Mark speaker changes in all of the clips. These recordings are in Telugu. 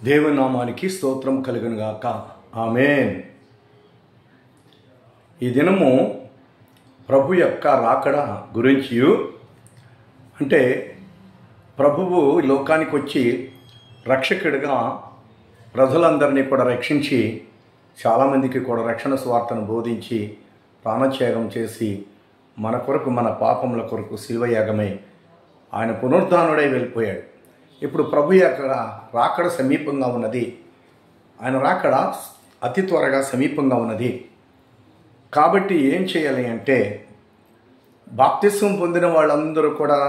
Speaker 1: దేవుని నామానికి స్తోత్రం కలుగును గాక. ఆమేన్. ఈ దినము ప్రభు యొక్క రాకడ గురించి, అంటే ప్రభువు లోకానికి వచ్చి రక్షకుడిగా ప్రజలందరినీ కూడా రక్షించి చాలామందికి కూడా రక్షణ స్వార్థను బోధించి ప్రాణత్యాగం చేసి మన కొరకు, మన పాపముల కొరకు శిల్వయాగమై ఆయన పునరుద్ధానుడై వెళ్ళిపోయాడు. ఇప్పుడు ప్రభు యొక్క రాకడ సమీపంగా ఉన్నది. ఆయన రాకడ అతి త్వరగా సమీపంగా ఉన్నది. కాబట్టి ఏం చేయాలి అంటే, బాప్తిస్మం పొందిన వాళ్ళందరూ కూడా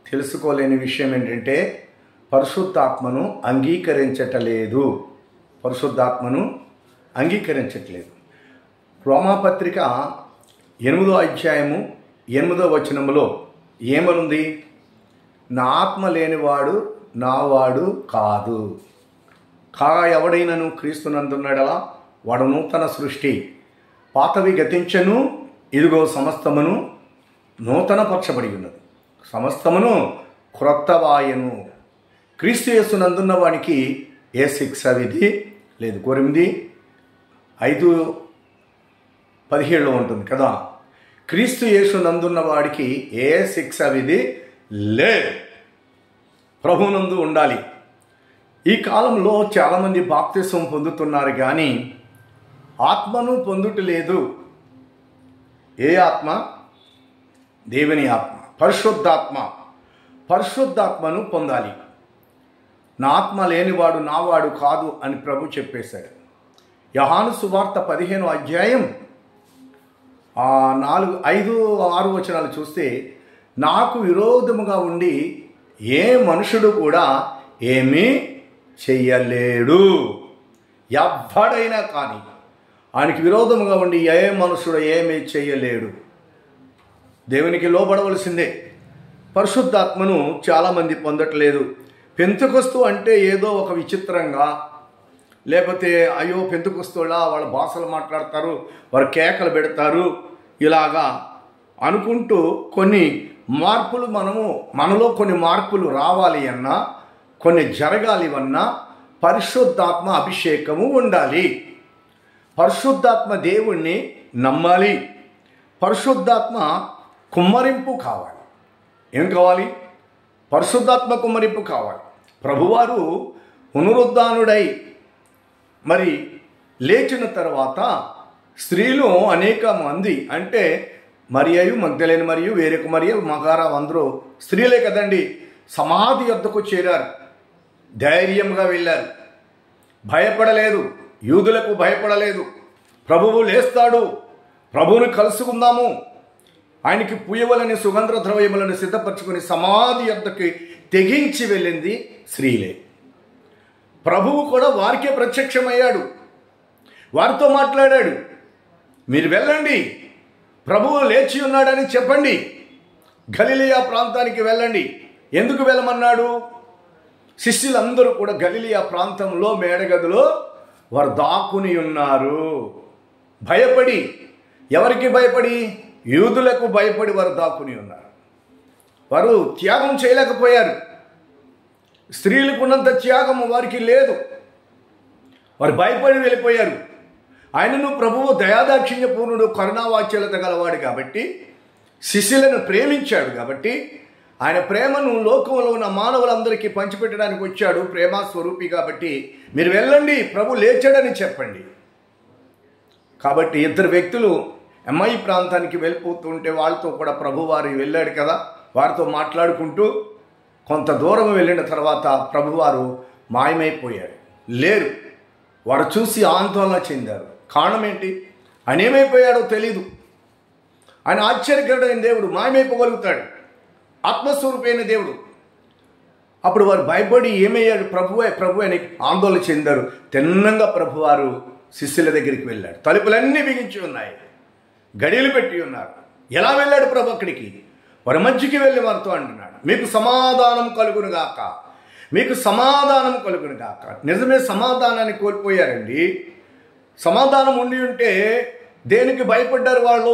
Speaker 1: తెలుసుకోలేని విషయం ఏంటంటే, పరిశుద్ధాత్మను అంగీకరించటలేదు. పరిశుద్ధాత్మను అంగీకరించట్లేదు. రోమాపత్రిక 8వ అధ్యాయము 8వ వచనములో ఏమనుంది? నా ఆత్మ లేనివాడు నావాడు కాదు. కాగా ఎవడైనను క్రీస్తునందున్నాడలా వాడు నూతన సృష్టి, పాతవి గతించను, ఇదిగో సమస్తమును నూతనపరచబడి ఉన్నది, సమస్తమును క్రొత్తవాయను. క్రీస్తు యేసునందున్న వానికి ఏ శిక్ష విధి లేదు. 5:17 ఉంటుంది కదా. క్రీస్తు యేసునందున్న వాడికి ఏ శిక్ష విధి లేదు. ప్రభువునందు ఉండాలి. ఈ కాలంలో చాలామంది బాప్తిస్మం పొందుతున్నారు కానీ ఆత్మను పొందుటలేదు. ఏ ఆత్మ? దేవుని ఆత్మ, పరిశుద్ధాత్మ. పరిశుద్ధాత్మను పొందాలి. నా ఆత్మ లేనివాడు నావాడు కాదు అని ప్రభు చెప్పేశాడు. యోహాను సువార్త 15వ అధ్యాయం 5-6 వచనాలు చూస్తే, నాకు విరోధముగా ఉండి ఏ మనుషుడు కూడా ఏమీ చెయ్యలేడు. ఎవ్వడైనా కానీ ఆయనకి విరోధముగా ఉండి ఏ మనుషుడు ఏమీ చెయ్యలేడు. దేవునికి లోబడవలసిందే. పరిశుద్ధాత్మను చాలామంది పొందట్లేదు. పెంతెకొస్తు అంటే ఏదో ఒక విచిత్రంగా, లేకపోతే అయ్యో పెంతెకొస్తులా వాళ్ళ భాషలు మాట్లాడతారు, వారు కేకలు పెడతారు, ఇలాగా అనుకుంటూ కొన్ని మార్పులు మనలో కొన్ని మార్పులు రావాలి అన్నా, కొన్ని జరగాలి అన్నా పరిశుద్ధాత్మ అభిషేకము ఉండాలి. పరిశుద్ధాత్మ దేవుణ్ణి నమ్మాలి. పరిశుద్ధాత్మ కుమ్మరింపు కావాలి. ఏం కావాలి? పరిశుద్ధాత్మ కుమ్మరింపు కావాలి. ప్రభువారు పునరుద్ధానుడై మరి లేచిన తర్వాత స్త్రీలు అనేక మంది, అంటే మరియు, మగ్దలేని మరియు, వేరొక మరియు, మగారా, అందరూ స్త్రీలే కదండి, సమాధి వద్దకు చేరారు. ధైర్యంగా వెళ్ళారు. భయపడలేదు. యూదులకు భయపడలేదు. ప్రభువు లేస్తాడు, ప్రభువుని కలుసుకుందాము, ఆయనకి పూయవలని సుగంధ ద్రవ్యములను సిద్ధపరచుకుని సమాధి వద్దకి తెగించి వెళ్ళింది స్త్రీలే. ప్రభువు కూడా వారికే ప్రత్యక్షమయ్యాడు. వారితో మాట్లాడాడు. మీరు వెళ్ళండి, ప్రభువు లేచి ఉన్నాడని చెప్పండి, గలిలయ ప్రాంతానికి వెళ్ళండి. ఎందుకు వెళ్ళమన్నాడు? శిష్యులందరూ కూడా గలిలయ ప్రాంతంలో మేడగదిలో వారు దాక్కుని ఉన్నారు. భయపడి, ఎవరికి భయపడి? యూదులకు భయపడి వారు దాక్కుని ఉన్నారు. వారు త్యాగం చేయలేకపోయారు. స్త్రీలకు ఉన్నంత త్యాగం వారికి లేదు. వారు భయపడి వెళ్ళిపోయారు. ఆయనను ప్రభువు దయాదాక్షిణ్యపూర్ణుడు, కరుణావాత్సల్యత గలవాడు కాబట్టి, శిష్యులను ప్రేమించాడు కాబట్టి, ఆయన ప్రేమను లోకంలో ఉన్న మానవులందరికీ పంచిపెట్టడానికి వచ్చాడు. ప్రేమ స్వరూపి కాబట్టి మీరు వెళ్ళండి, ప్రభు లేచాడని చెప్పండి. కాబట్టి ఇద్దరు వ్యక్తులు ఎంఐ ప్రాంతానికి వెళ్ళిపోతుంటే వాళ్ళతో కూడా ప్రభువారు వెళ్ళాడు కదా. వారితో మాట్లాడుకుంటూ కొంత దూరం వెళ్ళిన తర్వాత ప్రభువారు మాయమైపోయాడు. లేరు. వారు చూసి ఆందోళన చెందారు. కారణం ఏంటి? ఆయన ఏమైపోయాడో తెలీదు. ఆయన ఆశ్చర్యకరుడైన దేవుడు, మాయమైపోగలుగుతాడు, ఆత్మస్వరూపైన దేవుడు. అప్పుడు వారు భయపడి ఏమయ్యాడు? ప్రభు అని ఆందోళన చెందారు. తిన్నంగా ప్రభువారు శిష్యుల దగ్గరికి వెళ్ళాడు. తలుపులన్నీ బిగించి ఉన్నాయి, గడియలు పెట్టి ఉన్నారు. ఎలా వెళ్ళాడు ప్రభు అక్కడికి? వారి మధ్యకి వెళ్ళి వారితో అంటున్నాడు, మీకు సమాధానం కలుగునుగాక, మీకు సమాధానం కలుగునుగాక. నిజమే, సమాధానాన్ని కోల్పోయారండి. సమాధానం ఉండి ఉంటే దేనికి భయపడ్డారు వాళ్ళు?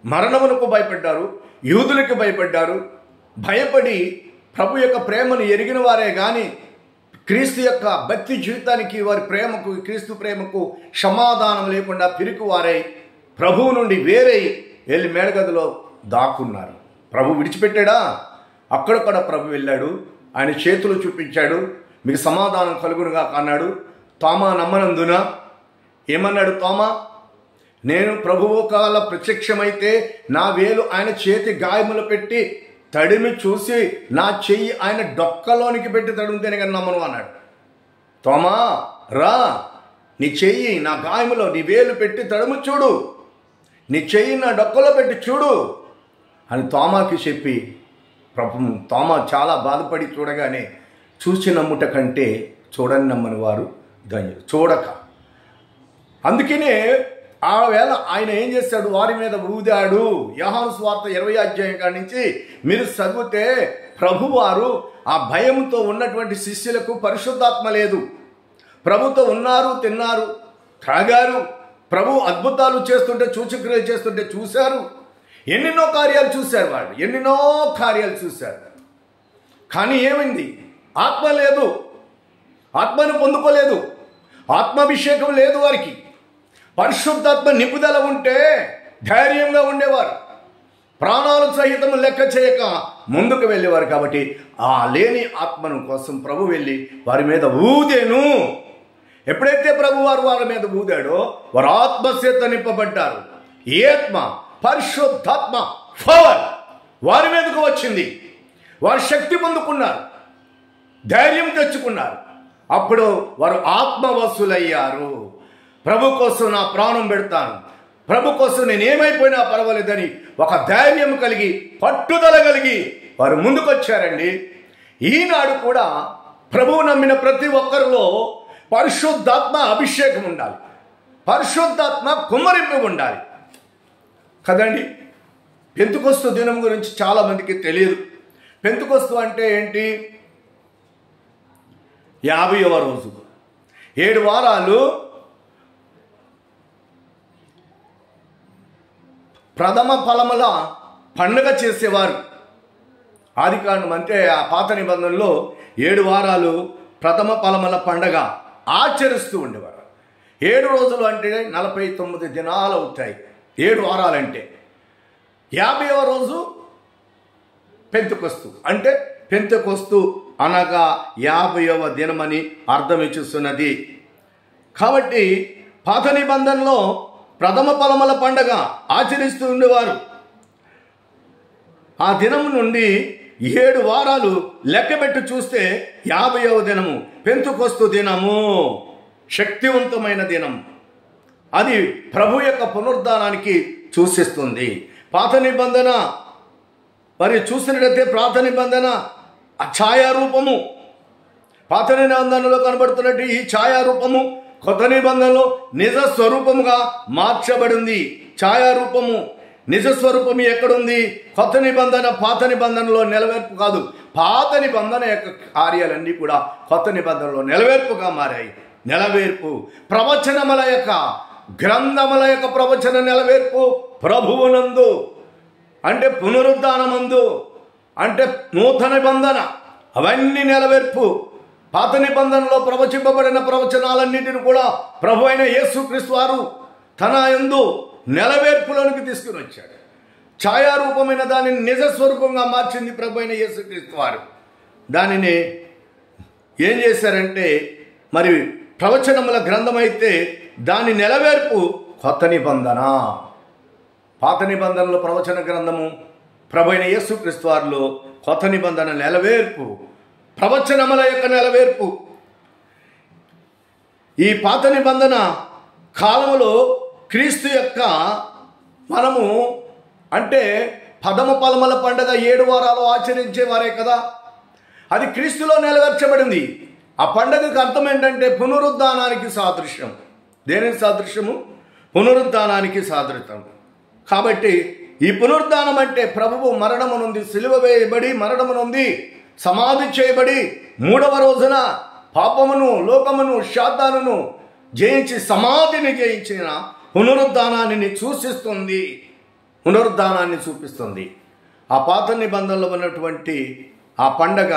Speaker 1: మరణమునకు భయపడ్డారు, యూదులకు భయపడ్డారు. భయపడి ప్రభు యొక్క ప్రేమను ఎరిగిన వారే కానీ క్రీస్తు యొక్క భక్తి జీవితానికి, వారి ప్రేమకు, క్రీస్తు ప్రేమకు సమాధానం లేకుండా పిరికివారై ప్రభువు నుండి వేరై వెళ్ళి మేడగదిలో దాక్కున్నారు. ప్రభు విడిచిపెట్టాడా? అక్కడక్కడ ప్రభు వెళ్ళాడు, ఆయన చేతులు చూపించాడు, మీకు సమాధానం కలుగునుగా అన్నాడు. తోమా నమ్మనందున ఏమన్నాడు తోమా? నేను ప్రభువు కాల ప్రత్యక్షమైతే నా వేలు ఆయన చేతి గాయములు పెట్టి తడిమి చూసి నా చెయ్యి ఆయన డొక్కలోనికి పెట్టి తడుముతేనే కానీ నమ్మను అన్నాడు. తోమా రా, నీ చెయ్యి నా గాయములో నీ వేలు పెట్టి తడుము చూడు, నీ చెయ్యి నా డొక్కలో పెట్టి చూడు అని తోమాకి చెప్పి తోమా చాలా బాధపడి చూడగానే చూసి నమ్ముట కంటే చూడని నమ్మని వారు ధన్యులు. చూడక అందుకనే ఆ వేళ ఆయన ఏం చేశాడు? వారి మీద ఊదాడు. యోహాను సువార్త 20వ అధ్యాయం కాడి నుంచి మీరు చదివితే ప్రభువారు ఆ భయంతో ఉన్నటువంటి శిష్యులకు పరిశుద్ధాత్మ లేదు. ప్రభుతో ఉన్నారు, తిన్నారు, త్రాగారు. ప్రభు అద్భుతాలు చేస్తుంటే, సూచక్రియలు చేస్తుంటే చూశారు. ఎన్నెన్నో కార్యాలు చూశారు, వాళ్ళు ఎన్నెన్నో కార్యాలు చూశారు. కానీ ఏమైంది? ఆత్మ లేదు, ఆత్మను పొందుకోలేదు, ఆత్మాభిషేకం లేదు వారికి. పరిశుద్ధాత్మ నిపుదల ఉంటే ధైర్యంగా ఉండేవారు, ప్రాణాలు సహితం లెక్క చేయక ముందుకు వెళ్ళేవారు. కాబట్టి ఆ లేని ఆత్మను కోసం ప్రభు వెళ్ళి వారి మీద ఊదేను. ఎప్పుడైతే ప్రభు వారి మీద ఊదాడో వారు ఆత్మచేత నింపబడ్డారు. ఈ ఆత్మ పరిశుద్ధాత్మ పవర్ వారి మీదకు వచ్చింది. వారు శక్తి పొందుకున్నారు, ధైర్యం తెచ్చుకున్నారు. అప్పుడు వారు ఆత్మవశులయ్యారు. ప్రభు కోసం నా ప్రాణం పెడతాను, ప్రభు కోసం నేను ఏమైపోయినా పర్వాలేదని ఒక ధైర్యం కలిగి, పట్టుదల కలిగి వారు ముందుకొచ్చారండి. ఈనాడు కూడా ప్రభువు నమ్మిన ప్రతి ఒక్కరిలో పరిశుద్ధాత్మ అభిషేకం ఉండాలి, పరిశుద్ధాత్మ కుమ్మరింపు ఉండాలి కదండి. పెంతుకొస్తు దినం గురించి చాలామందికి తెలియదు. పెంతుకొస్తు అంటే ఏంటి? 50వ రోజు, 7 వారాలు ప్రథమ ఫలముల పండుగ చేసేవారు. ఆదికాండం అంటే ఆ పాత నిబంధనలో 7 వారాలు ప్రథమ ఫలముల పండుగ ఆచరిస్తూ ఉండేవారు. 7 రోజులు అంటే 49 దినాలు అవుతాయి. 7 వారాలంటే 50వ రోజు పెంతెకొస్తు అంటే పెంతెకొస్తు అనగా 50వ దినమని అర్థం ఇచ్చుస్తున్నది. కాబట్టి పాత నిబంధనలో ప్రథమ ఫలముల పండుగ ఆచరిస్తూ ఉండేవారు. ఆ దినం నుండి 7 వారాలు లెక్కబెట్టి చూస్తే 50వ దినము పెంతెకొస్తు దినము, శక్తివంతమైన దినం. అది ప్రభు యొక్క పునరుద్ధానానికి సూచిస్తుంది. పాత నిబంధన మరి చూసినట్లయితే పాత నిబంధన ఆ ఛాయారూపము, పాత నిబంధనలో కనబడుతున్నట్టు ఈ ఛాయారూపము కొత్త నిబంధనలో నిజ స్వరూపముగా మార్చబడింది. ఛాయారూపము నిజ స్వరూపము ఎక్కడుంది? కొత్త నిబంధన పాత నిబంధనలో నెలవేర్పు కాదు. పాత నిబంధన యొక్క కార్యాలన్నీ కూడా కొత్త నిబంధనలో నెలవేర్పుగా మారాయి. నెలవేర్పు ప్రవచనముల యొక్క గ్రంథముల యొక్క ప్రవచన నెలవేర్పు ప్రభువునందు అంటే పునరుద్ధానమందు అంటే నూతన నిబంధన అవన్నీ నెలవేర్పు. పాత నిబంధనలో ప్రవచింపబడిన ప్రవచనాలన్నింటిని కూడా ప్రభు అయిన యేసుక్రీస్తు వారు తన యందు నెలవేర్పులోనికి తీసుకుని వచ్చాడు. ఛాయారూపమైన దానిని నిజ స్వరూపంగా మార్చింది ప్రభు అయిన యేసుక్రీస్తు వారు. దానిని ఏం చేశారంటే మరి ప్రవచనముల గ్రంథం అయితే దాని నెలవేర్పు కొత్త నిబంధన. పాత నిబంధనలో ప్రవచన గ్రంథము, ప్రభు అయిన యేసుక్రీస్తు వారిలో కొత్త నిబంధన నెలవేర్పు, ప్రవచనముల యొక్క నెలవేర్పు. ఈ పాత నిబంధన కాలములో క్రీస్తు యొక్క మనము అంటే ప్రథమ ఫలముల పండుగ 7 వారాలు ఆచరించేవారే కదా, అది క్రీస్తులో నెరవేర్చబడింది. ఆ పండుగకు అర్థం ఏంటంటే పునరుద్ధానానికి సాదృశ్యం. దేనికి సాదృశ్యము? పునరుద్ధానానికి సాదృశ్యం. కాబట్టి ఈ పునరుద్ధానం అంటే ప్రభువు మరణము నుండి సిలువ వేయబడి, మరణము నుండి సమాధి చేయబడి 3వ రోజున పాపమును, లోకమును, శాతానును జయించి సమాధిని జయించిన పునరుద్ధానాన్ని సూచిస్తుంది, పునరుద్ధానాన్ని చూపిస్తుంది. ఆ పాత నిబంధనలో ఉన్నటువంటి ఆ పండగ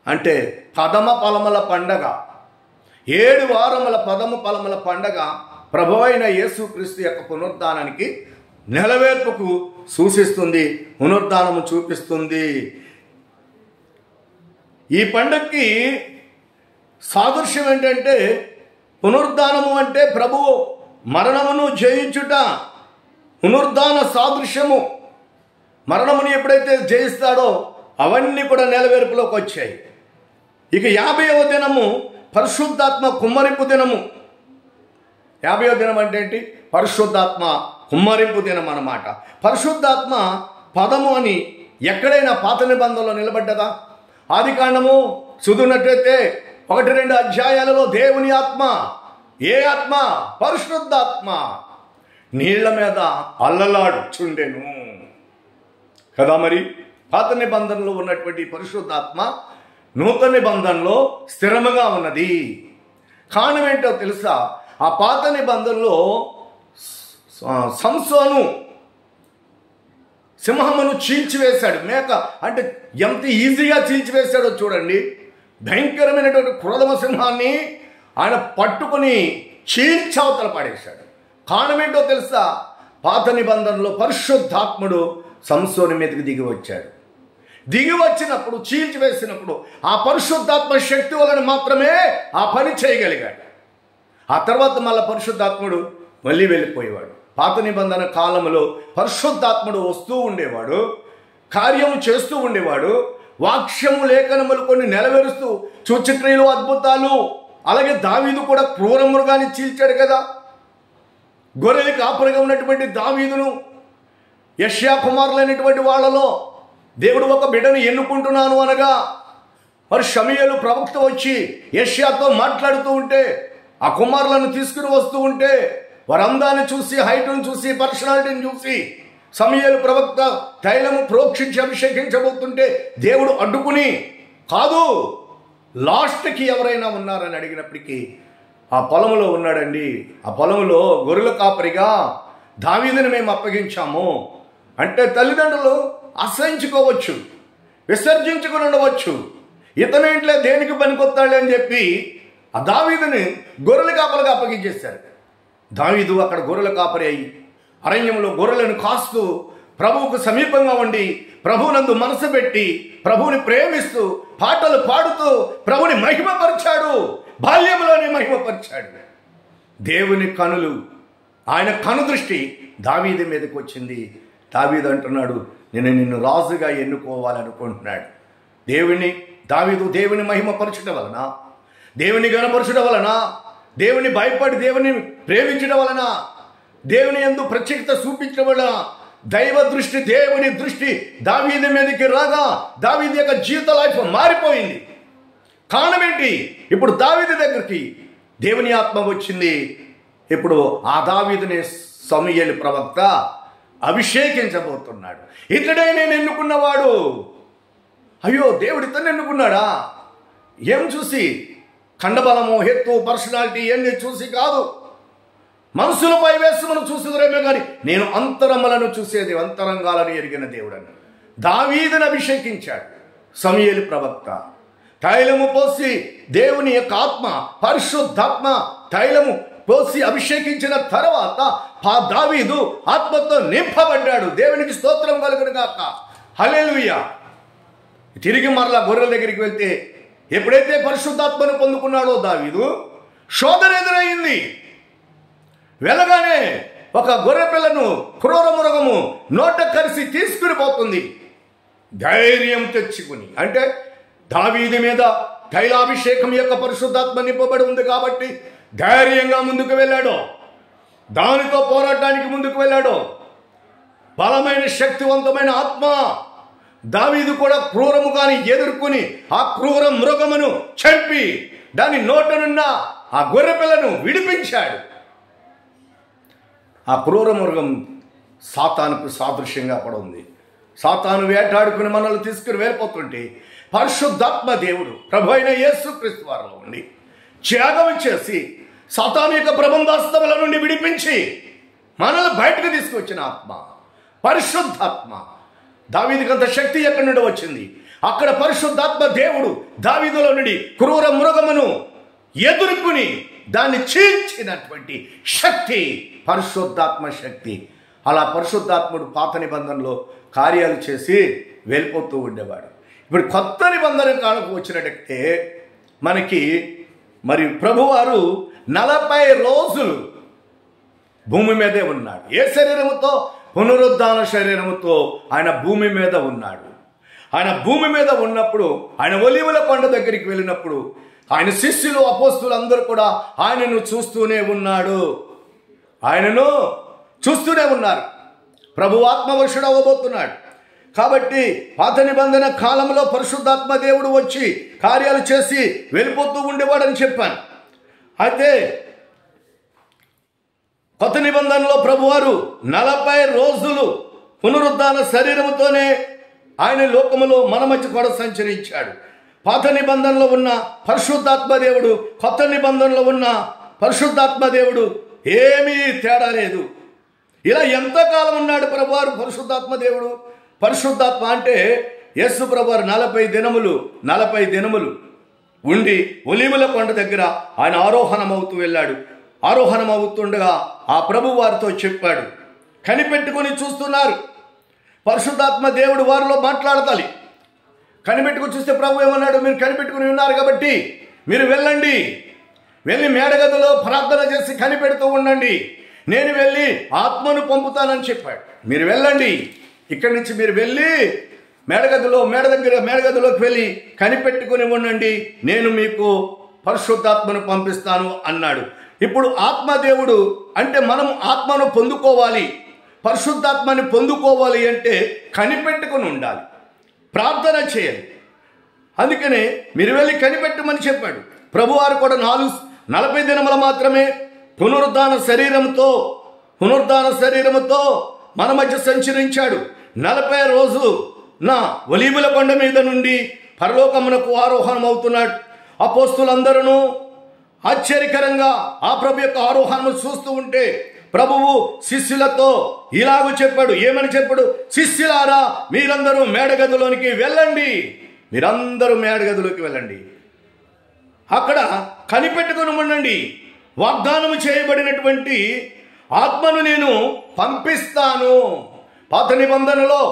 Speaker 1: అంటే పదమ ఫలముల పండగ, 7 వారముల పదము ఫలముల పండగ ప్రభువైన యేసుక్రీస్తు యొక్క పునరుద్ధానానికి నెరవేర్పుకు సూచిస్తుంది, పునరుద్ధానము చూపిస్తుంది. ఈ పండగకి సాదృశ్యం ఏంటంటే, పునరుద్ధానము అంటే ప్రభువు మరణమును జయించుట, పునరుద్ధాన సాదృశ్యము. మరణమును ఎప్పుడైతే జయిస్తాడో అవన్నీ కూడా నెరవేర్పులోకి వచ్చాయి. ఇక 50వ దినము పరిశుద్ధాత్మ కుమ్మరింపు దినము. 50వ దినం అంటే ఏంటి? పరిశుద్ధాత్మ కుమ్మరింపు దినం అన్నమాట. పరిశుద్ధాత్మ పదము అని ఎక్కడైనా పాత నిబంధనలో నిలబడ్డదా? ఆదికాండము చదువునట్లయితే 1-2 అధ్యాయాలలో దేవుని ఆత్మ, ఏ ఆత్మ? పరిశుద్ధాత్మ నీళ్ల మీద అల్లలాడుచుండెను కదా. మరి పాత నిబంధనలో ఉన్నటువంటి పరిశుద్ధాత్మ నూతన నిబంధనలో స్థిరముగా ఉన్నది. కారణం ఏంటో తెలుసా? ఆ పాత నిబంధనలో సంసోను సింహమును చీల్చివేశాడు. మేక అంటే ఎంత ఈజీగా చీల్చివేశాడో చూడండి. భయంకరమైనటువంటి క్రోధమ సింహాన్ని ఆయన పట్టుకుని చీల్చవతల పడేశాడు. కారణం ఏంటో తెలుసా? పాత నిబంధనలో పరిశుద్ధాత్ముడు సంసోను మీదకి దిగి వచ్చాడు. దిగి వచ్చినప్పుడు, చీల్చివేసినప్పుడు ఆ పరిశుద్ధాత్మ శక్తి వలన మాత్రమే ఆ పని చేయగలిగాడు. ఆ తర్వాత మళ్ళీ పరిశుద్ధాత్ముడు మళ్ళీ వెళ్ళిపోయేవాడు. పాత నిబంధన కాలంలో పరిశుద్ధాత్ముడు వస్తూ ఉండేవాడు, కార్యము చేస్తూ ఉండేవాడు, వాక్యము లేఖనములు కొన్ని నెరవేరుస్తూ సూచక్రియలు, అద్భుతాలు. అలాగే దావీదు కూడా క్రూర మృగాన్ని చీల్చాడు కదా. గొర్రెల కాపరిగా ఉన్నటువంటి దావీదును యెషయా కుమారులైనటువంటి వాళ్ళలో దేవుడు ఒక బిడ్డను ఎన్నుకుంటున్నాను అనగా, మరి షమూయేలు ప్రవక్త వచ్చి యెషయాతో మాట్లాడుతూ ఉంటే, ఆ కుమారులను తీసుకుని వస్తూ ఉంటే, వారి అందాన్ని చూసి, హైట్ను చూసి, పర్సనాలిటీని చూసి షమూయేలు ప్రవక్త తైలము ప్రోక్షించి అభిషేకించబోతుంటే దేవుడు అడ్డుకుని, కాదు లాస్ట్కి ఎవరైనా ఉన్నారని అడిగినప్పటికీ ఆ పొలంలో ఉన్నాడండి. ఆ పొలంలో గొర్రెల కాపరిగా దావీదుని మేము అప్పగించాము అంటే తల్లిదండ్రులు అసహించుకోవచ్చు, విసర్జించుకుని ఉండవచ్చు. ఇతను ఇంట్లో దేనికి పనికొత్తాడు అని చెప్పి ఆ దావీదుని గొర్రెల కాపరిగా అప్పగించేశారు. దావీదు అక్కడ గొర్రెల కాపరి అయి అరణ్యంలో గొర్రెలను కాస్తూ ప్రభువుకు సమీపంగా ఉండి ప్రభువునందు మనసు పెట్టి ప్రభువుని ప్రేమిస్తూ పాటలు పాడుతూ ప్రభుని మహిమపరిచాడు. బాల్యంలోనే మహిమపరిచాడు. దేవుని కనులు, ఆయన కనుదృష్టి దావీదు మీదకి వచ్చింది. దావీదు అంటున్నాడు, నేను నిన్ను రాజుగా ఎన్నుకోవాలనుకుంటున్నాడు. దావీదు దేవుని మహిమపరచడం వలన, దేవుని గణపరచడం వలన, దేవుని భయపడి దేవుని ప్రేమించడం వలన, దేవుని యందు ప్రత్యేకత చూపించడం వలన దైవ దృష్టి, దేవుని దృష్టి దావీదు మీదకి రాగా దావీదు యొక్క జీవిత లైఫ్ మారిపోయింది. కారణం ఏంటి? ఇప్పుడు దావీదు దగ్గరికి దేవుని ఆత్మ వచ్చింది. ఇప్పుడు ఆ దావీదుని సమూయేలు ప్రవక్త అభిషేకించబోతున్నాడు. ఇతడే నేను ఎన్నుకున్నవాడు. అయ్యో, దేవుడు ఇతన్ని ఎన్నుకున్నాడా? ఏం చూసి? ఖండబలము, హెత్తు, పర్సనాలిటీ ఇవన్నీ చూసి కాదు. మనసులపై వేసి మనం చూసేదేమో కానీ నేను అంతరములను చూసేది, అంతరంగాలను ఎరిగిన దేవుడని దావీదుని అభిషేకించాడు సమూయేలు ప్రవక్త. తైలము పోసి దేవుని యొక్క ఆత్మ, పరిశుద్ధాత్మ తైలము పోసి అభిషేకించిన తర్వాత దావీదు ఆత్మతో నింపబడ్డాడు. దేవునికి స్తోత్రం కలుగును గాక. హల్లెలూయా. తిరిగి మరలా గొర్రెల దగ్గరికి వెళ్తే ఎప్పుడైతే పరిశుద్ధాత్మను పొందుకున్నాడో దావీదు, శోధన ఎదురైంది. వెళ్ళగానే ఒక గొర్రె పిల్లను క్రూర మృగము నోట కరిసి తీసుకుని పోతుంది. ధైర్యం తెచ్చుకుని, అంటే దావీదు మీద తైలాభిషేకం యొక్క పరిశుద్ధాత్మ నింపబడి ఉంది కాబట్టి ధైర్యంగా ముందుకు వెళ్ళాడు. దానితో పోరాటానికి ముందుకు వెళ్ళాడు. బలమైన శక్తివంతమైన ఆత్మ. దావీదు కూడా క్రూరముగాని ఎదుర్కొని ఆ క్రూర మృగమును చంపి దాని నోటనున్న ఆ గొర్రె పిల్లను విడిపించాడు. ఆ క్రూర మృగం సాతానుకు సాదృశ్యంగా పడుంది. సాతాను వేటాడుకుని మనల్ని తీసుకుని వెళ్ళిపోతుంటే పరిశుద్ధాత్మ దేవుడు ప్రభు అయిన యేసుక్రీస్తు వారిలో ఉండి త్యాగం చేసి సాతాను యొక్క ప్రబంధాస్తముల నుండి విడిపించి మనల్ని బయటకు తీసుకొచ్చిన ఆత్మ పరిశుద్ధాత్మ. దావీదుకి అంత శక్తి ఎక్కడి నుండి వచ్చింది? అక్కడ పరిశుద్ధాత్మ దేవుడు దావీదులో నుండి క్రూర మృగమును ఎదుర్కొని దాన్ని చీల్చినటువంటి శక్తి పరిశుద్ధాత్మ శక్తి. అలా పరిశుద్ధాత్ముడు పాత నిబంధనలో కార్యాలు చేసి వెళ్ళిపోతూ ఉండేవాడు. ఇప్పుడు కొత్త నిబంధన కాలకు వచ్చినట్టే మనకి మరి ప్రభువారు 40 రోజులు భూమి మీదే ఉన్నాడు. ఏ శరీరముతో? పునరుద్ధాన శరీరముతో ఆయన భూమి మీద ఉన్నాడు. ఆయన భూమి మీద ఉన్నప్పుడు ఆయన ఒలీవల కొండ దగ్గరికి వెళ్ళినప్పుడు ఆయన శిష్యులు అపోస్తులు అందరూ కూడా ఆయనను చూస్తూనే ఉన్నాడు. ఆయనను చూస్తూనే ఉన్నారు. ప్రభు ఆత్మవర్షుడు అవ్వబోతున్నాడు. కాబట్టి పాత నిబంధన కాలంలో పరిశుద్ధాత్మ దేవుడు వచ్చి కార్యాలు చేసి వెళ్ళిపోతూ ఉండేవాడని చెప్పాను. అయితే కొత్త నిబంధనలో ప్రభువారు 40 రోజులు పునరుద్ధాన శరీరముతోనే ఆయన లోకములో మన మధ్య కూడా సంచరించాడు. పాత నిబంధనలో ఉన్న పరిశుద్ధాత్మ దేవుడు, కొత్త నిబంధనలో ఉన్న పరిశుద్ధాత్మ దేవుడు ఏమీ తేడా లేదు. ఇలా ఎంతకాలం ఉన్నాడు ప్రభువారు పరిశుద్ధాత్మ దేవుడు? పరిశుద్ధాత్మ అంటే యేసు ప్రభువారు 40 దినములు ఉండి ఒలీవల కొండ దగ్గర ఆయన ఆరోహణమవుతూ వెళ్ళాడు. ఆరోహణమవుతుండగా ఆ ప్రభు వారితో చెప్పాడు. కనిపెట్టుకుని చూస్తున్నారు. పరిశుద్ధాత్మ దేవుడు వారిలో మాట్లాడాలి. కనిపెట్టుకుని చూస్తే ప్రభు ఏమన్నాడు? మీరు కనిపెట్టుకుని ఉన్నారు కాబట్టి మీరు వెళ్ళండి, వెళ్ళి మేడగదిలో ప్రార్థన చేసి కనిపెడుతూ ఉండండి, నేను వెళ్ళి ఆత్మను పంపుతానని చెప్పాడు. మీరు వెళ్ళండి, ఇక్కడి నుంచి మీరు వెళ్ళి మేడగదిలోకి వెళ్ళి కనిపెట్టుకుని ఉండండి, నేను మీకు పరిశుద్ధాత్మను పంపిస్తాను అన్నాడు. ఇప్పుడు ఆత్మదేవుడు అంటే మనం ఆత్మను పొందుకోవాలి, పరిశుద్ధాత్మని పొందుకోవాలి అంటే కనిపెట్టుకుని ఉండాలి, ప్రార్థన చేయాలి. అందుకనే మీరు వెళ్ళి కనిపెట్టమని చెప్పాడు. ప్రభువారు కూడా 40 దినములు మాత్రమే పునరుద్ధాన శరీరముతో మన మధ్య సంచరించాడు. 40 రోజు నా ఒలీవల కొండ మీద నుండి పరలోకమునకు ఆరోహణం అవుతున్నాడు. అపోస్తులందరూ ఆశ్చర్యకరంగా ఆ ప్రభు యొక్క ఆరోహణము చూస్తూ ఉంటే ప్రభువు శిష్యులతో ఇలాగూ చెప్పాడు. ఏమని చెప్పాడు? శిష్యులారా, మీరందరూ మేడగదిలోనికి వెళ్ళండి, మీరందరూ మేడగదిలోకి వెళ్ళండి, అక్కడ కనిపెట్టుకుని ఉండండి, వాగ్దానము చేయబడినటువంటి ఆత్మను నేను పంపిస్తాను. పాత నిబంధనలో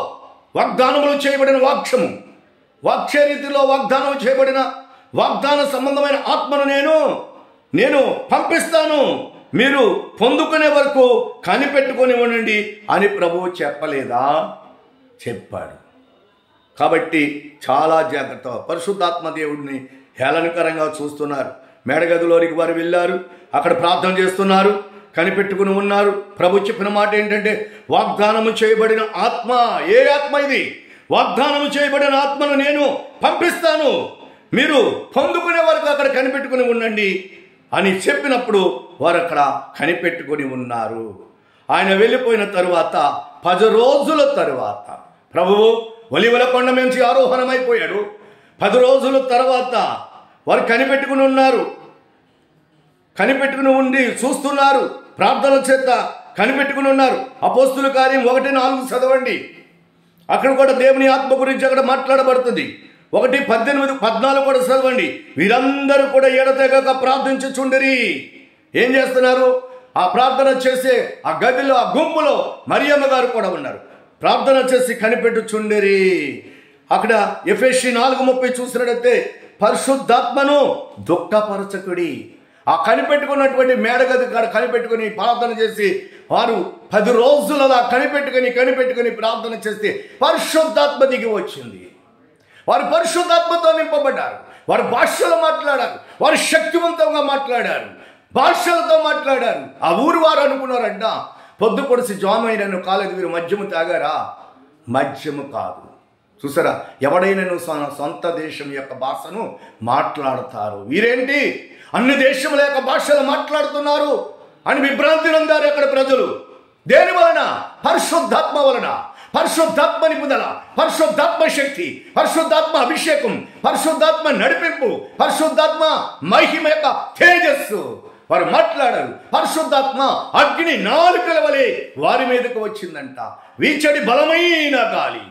Speaker 1: వాగ్దానములు చేయబడిన వాక్య రీతిలో వాగ్దానం చేయబడిన వాగ్దాన సంబంధమైన ఆత్మను నేను పంపిస్తాను, మీరు పొందుకునే వరకు కనిపెట్టుకొని ఉండండి అని ప్రభువు చెప్పలేదా? చెప్పాడు. కాబట్టి చాలా జాగ్రత్త. పరిశుద్ధాత్మ దేవుడిని హేళనకరంగా చూస్తున్నారు. మేడగదిలోనికి వారు వెళ్ళారు, అక్కడ ప్రార్థన చేస్తున్నారు, కనిపెట్టుకుని ఉన్నారు. ప్రభు చెప్పిన మాట ఏంటంటే వాగ్దానము చేయబడిన ఆత్మ. ఏ ఆత్మ ఇది? వాగ్దానము చేయబడిన ఆత్మను నేను పంపిస్తాను, మీరు పొందుకునే వరకు అక్కడ కనిపెట్టుకుని ఉండండి అని చెప్పినప్పుడు వారు అక్కడ కనిపెట్టుకుని ఉన్నారు. ఆయన వెళ్ళిపోయిన తరువాత 10 రోజుల తరువాత ప్రభువు ఒలీవల కొండ నుంచి ఆరోహణమైపోయాడు. 10 రోజుల తర్వాత వారు కనిపెట్టుకుని ఉన్నారు. కనిపెట్టుకుని ఉండి చూస్తున్నారు, ప్రార్థన చేత కనిపెట్టుకుని ఉన్నారు. అపోస్తుల కార్యం 1:4 చదవండి. అక్కడ కూడా దేవుని ఆత్మ గురించి అక్కడ మాట్లాడబడుతుంది. 1:18-14 కూడా చదవండి. వీరందరూ కూడా ఎడతెగక ప్రార్థించుచుండిరి. ఏం చేస్తున్నారు? ఆ ప్రార్థన చేసే ఆ గదిలో, ఆ గుంపులో మరియమ్మ గారు కూడా ఉన్నారు. ప్రార్థన చేసి కనిపెట్టుచుండిరి. అక్కడ ఎఫెసీ 4:30 చూసినట్లయితే పరిశుద్ధాత్మను దుఃఖపరచకుడి. ఆ కనిపెట్టుకున్నటువంటి మేడగది కాడ కనిపెట్టుకుని ప్రార్థన చేసి వారు 10 రోజులు అలా కనిపెట్టుకుని ప్రార్థన చేస్తే పరిశుద్ధాత్మ దిగి వచ్చింది. వారు పరిశుద్ధాత్మతో నింపబడ్డారు. వారు భాషలు మాట్లాడారు, వారు శక్తివంతంగా మాట్లాడారు, భాషలతో మాట్లాడారు. ఆ ఊరు వారు అనుకున్నారంట పొద్దు పొడిసి జామైనను కాలేదు, వీరు మద్యము తాగారా? మద్యము కాదు. చూసారా, ఎవడైనా సొంత దేశం యొక్క భాషను మాట్లాడతారు. వీరేంటి అన్ని దేశముల యొక్క భాషలు మాట్లాడుతున్నారు అని విభ్రాంతి నొందారు అక్కడ ప్రజలు. దేని వలన? పరిశుద్ధాత్మ వలన. పరిశుద్ధాత్మ నిపుణుల, పరిశుద్ధాత్మ శక్తి, పరిశుద్ధాత్మ అభిషేకం, పరిశుద్ధాత్మ నడిపింపు, పరిశుద్ధాత్మ మహిమ యొక్క తేజస్సు వారు మాట్లాడారు. పరిశుద్ధాత్మ అగ్ని 4 వలె వారి మీదకు వచ్చిందంట. వీచడి బలమైన గాలి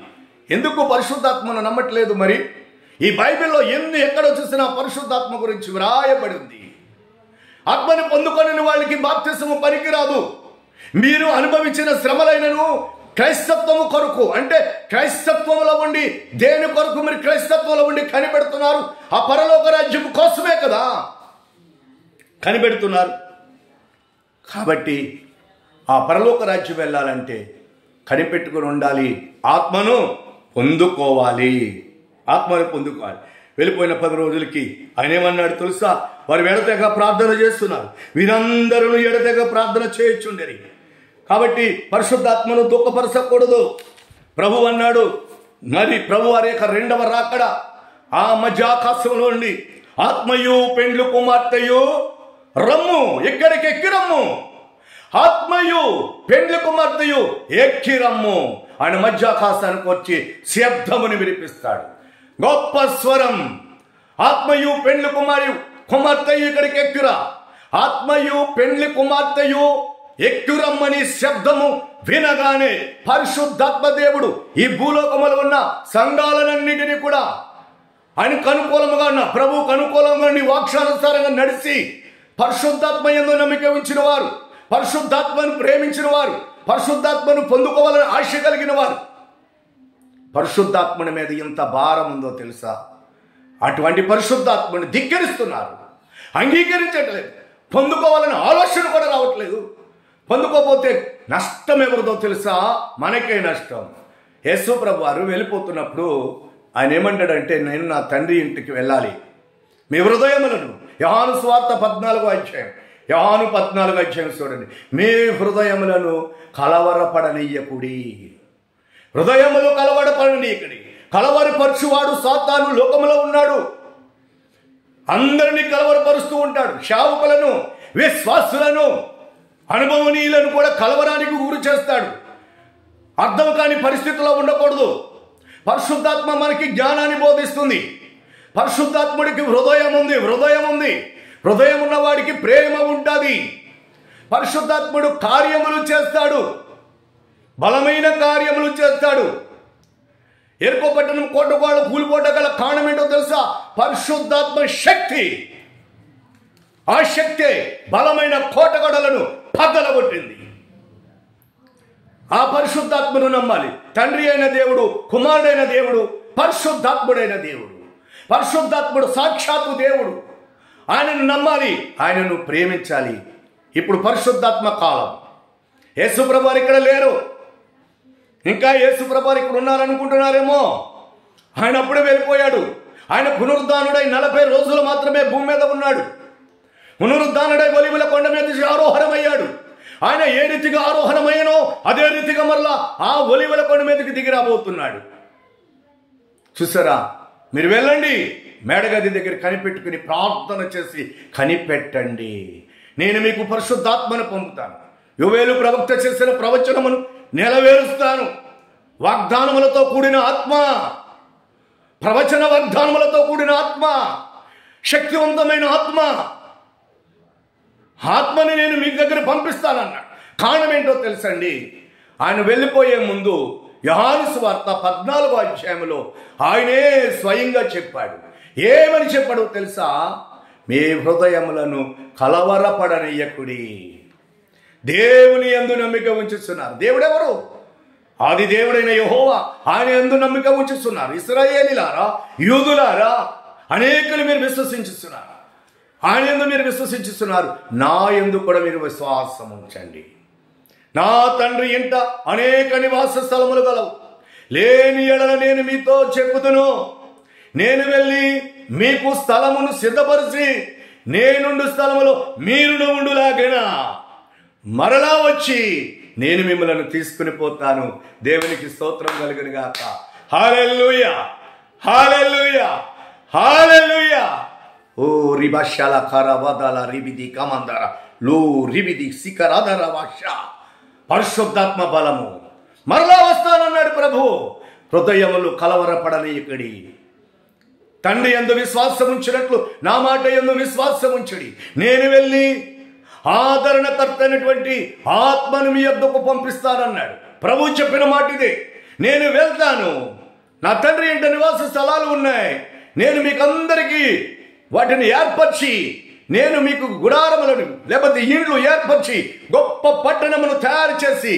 Speaker 1: ఎందుకు పరిశుద్ధాత్మను నమ్మట్లేదు? మరి ఈ బైబిల్లో ఎక్కడ చూసినా పరిశుద్ధాత్మ గురించి వ్రాయబడి ఉంది. ఆత్మని పొందుకొని వాళ్ళకి బాప్తిసము పనికిరాదు. మీరు అనుభవించిన శ్రమలైనను క్రైస్తత్వము కొరకు, అంటే క్రైస్తత్వంలో ఉండి దేని కొరకు మీరు క్రైస్తత్వంలో ఉండి కనిపెడుతున్నారు? ఆ పరలోక రాజ్యం కోసమే కదా కనిపెడుతున్నారు. కాబట్టి ఆ పరలోక రాజ్యం వెళ్ళాలంటే కనిపెట్టుకుని ఉండాలి. ఆత్మను పొందుకోవాలి. ఆత్మను పొందుకోవాలి. వెళ్ళిపోయిన 10 రోజులకి ఆయన ఏమన్నాడు తెలుసా? వారు ఎడతెగ ప్రార్థన చేస్తున్నారు. వీరందరూ ఎడతెగ ప్రార్థన చేయొచ్చుండేది. కాబట్టి పరిశుద్ధాత్మను దుఃఖపరచకూడదు. ప్రభు అన్నాడు, మరి ప్రభు వారి యొక్క 2వ రాకడ ఆ మధ్యాకాశంలో నుండి ఆత్మయు పెండ్లు కుమార్తెయు రమ్ము, ఎక్కడికి ఎక్కి రమ్ము. ఆత్మయు పెండ్లి కుమార్తెయు ఎక్కి రమ్ము. ఆయన మధ్యాకాశానికి వచ్చి శబ్దముని వినిపిస్తాడు. గొప్ప స్వరం. ఆత్మయు పెండ్లి కుమార్తెయు ఇక్కడికి ఎక్కురా. ఆత్మయు పెండ్లి కుమార్తెయు ఎక్కురమ్మని శబ్దము వినగానే పరిశుద్ధాత్మ దేవుడు ఈ భూలోకములో ఉన్న సంఘాలన్నింటినీ కూడా ఆయనకు అనుకూలముగా ఉన్న, ప్రభువుకు అనుకూలంగా వాక్యానుసారంగా నడిచి పరిశుద్ధాత్మ యందు నమ్మిక ఉంచిన వారు, పరిశుద్ధాత్మను ప్రేమించిన వారు, పరిశుద్ధాత్మను పొందుకోవాలని ఆశ కలిగిన వారు, పరిశుద్ధాత్మని మీద ఎంత భారం ఉందో తెలుసా? అటువంటి పరిశుద్ధాత్మని ధిక్కరిస్తున్నారు, అంగీకరించట్లేదు, పొందుకోవాలని ఆలోచన కూడా రావట్లేదు. పొందుకోకపోతే నష్టం ఎవరిదో తెలుసా? మనకే నష్టం. యేసు ప్రభు వారు వెళ్ళిపోతున్నప్పుడు ఆయన ఏమంటాడంటే, నేను నా తండ్రి ఇంటికి వెళ్ళాలి. మీ హృదయములను, యోహాను సువార్త 14వ అధ్యాయం, యోహాను 14వ అధ్యాయం చూడండి. మీ హృదయములను కలవరపడనీయకుడి. హృదయములు కలవరపడనీయకుడి. కలవరపరచువాడు సాతాను లోకములో ఉన్నాడు. అందరినీ కలవరపరుస్తూ ఉంటాడు. సేవకులను, విశ్వాసులను, అనుభవనీయులను కూడా కలవరానికి గురి చేస్తాడు. అర్థం కాని పరిస్థితిలో ఉండకూడదు. పరిశుద్ధాత్మ మనకి జ్ఞానాన్ని బోధిస్తుంది. పరిశుద్ధాత్ముడికి హృదయం ఉంది. హృదయం ఉన్నవాడికి ప్రేమ ఉంటుంది. పరిశుద్ధాత్ముడు కార్యములు చేస్తాడు, బలమైన కార్యములు చేస్తాడు. ఎరుకో పట్టణం కోటగోడ కూలిపోట గల కారణం ఏంటో తెలుసా? పరిశుద్ధాత్మ శక్తి. ఆ శక్తి బలమైన కోటగోడలను బద్దలగొట్టింది. ఆ పరిశుద్ధాత్మను నమ్మాలి. తండ్రి అయిన దేవుడు, కుమారుడైన దేవుడు, పరిశుద్ధాత్ముడైన దేవుడు. పరిశుద్ధాత్ముడు సాక్షాత్తు దేవుడు. ఆయనను నమ్మాలి, ఆయనను ప్రేమించాలి. ఇప్పుడు పరిశుద్ధాత్మ కాలం. యేసుప్రభు వారు ఇక్కడ లేరు. ఇంకా యేసుప్రభు వారు ఇక్కడ ఉన్నారనుకుంటున్నారేమో. ఆయన అప్పుడే వెళ్ళిపోయాడు. ఆయన పునరుద్ధానుడై 40 రోజులు మాత్రమే భూమి మీద ఉన్నాడు. పునరుద్ధానుడై ఒలీవల కొండ మీద ఆరోహణమయ్యాడు. ఆయన ఏ రీతిగా ఆరోహణమయ్యానో అదే రీతిగా మరలా ఆ ఒలీవల కొండ మీదకి దిగి రాబోతున్నాడు. చూసారా? మీరు వెళ్ళండి, మేడగది దగ్గర కనిపెట్టుకుని ప్రార్థన చేసి కనిపెట్టండి. నేను మీకు పరిశుద్ధాత్మను పంపుతాను. యోవేలు ప్రవక్త చేసిన ప్రవచనమును నెరవేరుస్తాను. వాగ్దానములతో కూడిన ఆత్మ, ప్రవచన వాగ్దానములతో కూడిన ఆత్మ, శక్తివంతమైన ఆత్మని నేను మీ దగ్గర పంపిస్తానన్నాడు. కారణం ఏంటో తెలుసండి? ఆయన వెళ్ళిపోయే ముందు యోహాను సువార్త 14వ అధ్యాయంలో ఆయనే స్వయంగా చెప్పాడు. ఏమని చెప్పాడో తెలుసా? మీ హృదయములను కలవరపడనీయకుడి. దేవుని యందు నమ్మిక ఉంచుతున్నారు. దేవుడెవరు? ఆది దేవుడైన యెహోవా. ఆయన యందు నమ్మిక ఉంచుతున్నారు. ఇశ్రాయేలీలారా, యూదులారా, అనేకులు మీరు విశ్వసించుతున్నారు. ఆయన యందు మీరు విశ్వసించుతున్నారు. నా యందు కూడా మీరు విశ్వాసం ఉంచండి. నా తండ్రి ఇంట అనేక నివాస స్థలములు గలవు. లేని ఎడల నేను మీతో చెప్పుదును. నేను వెళ్ళి మీకు స్థలమును సిద్ధపరిచి నేనుండు స్థలములో మీరును ఉండులాగినా మరలా వచ్చి నేను మిమ్మల్ని తీసుకుని పోతాను. దేవునికి స్తోత్రం కలుగును గాక. హల్లెలూయా, హల్లెలూయా, హల్లెలూయా. ఓ రిబాషాల కరవదల రిబిది కమందర లో రిబిది సికరదర వాష. పరిశుద్ధాత్మ బలము. మరలా వస్తానన్నాడు ప్రభు. హృదయములు కలవరపడనీయకుడి. తండ్రి యందు విశ్వాసం ఉంచినట్లు నా మాట యందు విశ్వాసం ఉంచుడి. నేను వెళ్ళి ఆదరణకర్త అయినటువంటి ఆత్మను మీ యొద్దకు పంపిస్తానన్నాడు. ప్రభు చెప్పిన మాట ఇదే. నేను వెళ్తాను, నా తండ్రి ఇంట నివాస స్థలాలు ఉన్నాయి. నేను మీకందరికీ వాటిని ఏర్పరిచి, నేను మీకు గుడారములను లేకపోతే ఇండ్లు ఏర్పరిచి గొప్ప పట్టణమును తయారు చేసి,